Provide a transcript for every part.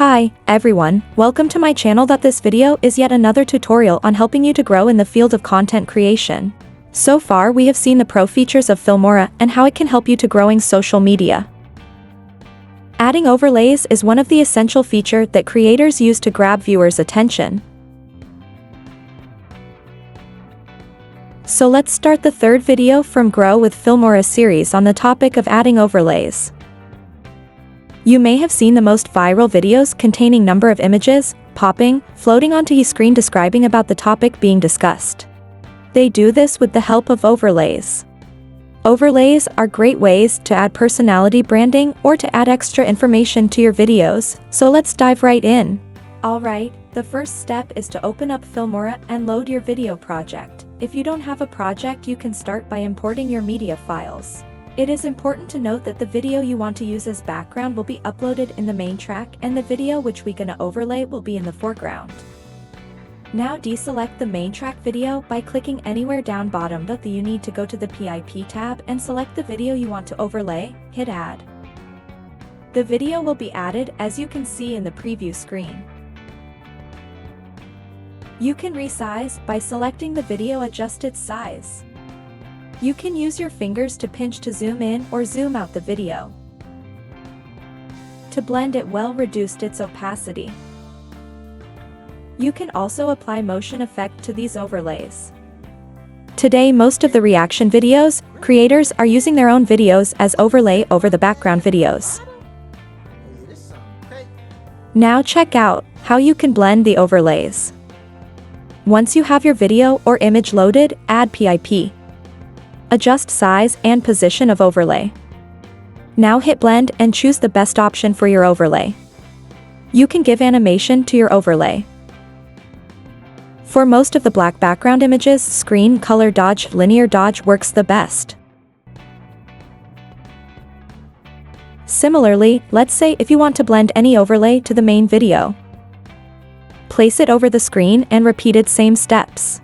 Hi, everyone, welcome to my channel. This video is yet another tutorial on helping you to grow in the field of content creation. So far we have seen the pro features of Filmora and how it can help you to growing social media. Adding overlays is one of the essential features that creators use to grab viewers' attention. So let's start the third video from Grow with Filmora series on the topic of adding overlays. You may have seen the most viral videos containing number of images, popping, floating onto your screen describing about the topic being discussed. They do this with the help of overlays. Overlays are great ways to add personality branding or to add extra information to your videos, so let's dive right in. Alright, the first step is to open up Filmora and load your video project. If you don't have a project, you can start by importing your media files. It is important to note that the video you want to use as background will be uploaded in the main track and the video which we gonna overlay will be in the foreground. Now deselect the main track video by clicking anywhere down bottom, but you need to go to the PIP tab and select the video you want to overlay, hit add. The video will be added as you can see in the preview screen. You can resize by selecting the video, adjust its size. You can use your fingers to pinch to zoom in or zoom out the video. To blend it well, reduce its opacity. You can also apply motion effect to these overlays. Today most of the reaction videos, creators are using their own videos as overlay over the background videos. Now check out how you can blend the overlays. Once you have your video or image loaded, add PIP. Adjust size and position of overlay. Now hit blend and choose the best option for your overlay. You can give animation to your overlay. For most of the black background images, screen color dodge, linear dodge works the best. Similarly, let's say if you want to blend any overlay to the main video. Place it over the screen and repeat its same steps.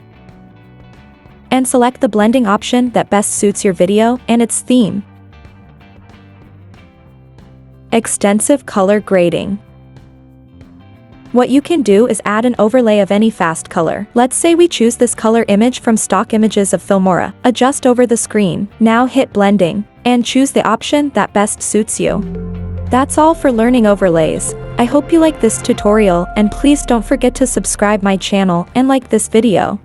And select the blending option that best suits your video and its theme. Extensive color grading. What you can do is add an overlay of any fast color. Let's say we choose this color image from stock images of Filmora. Adjust over the screen. Now hit blending and choose the option that best suits you. That's all for learning overlays. I hope you like this tutorial and please don't forget to subscribe my channel and like this video.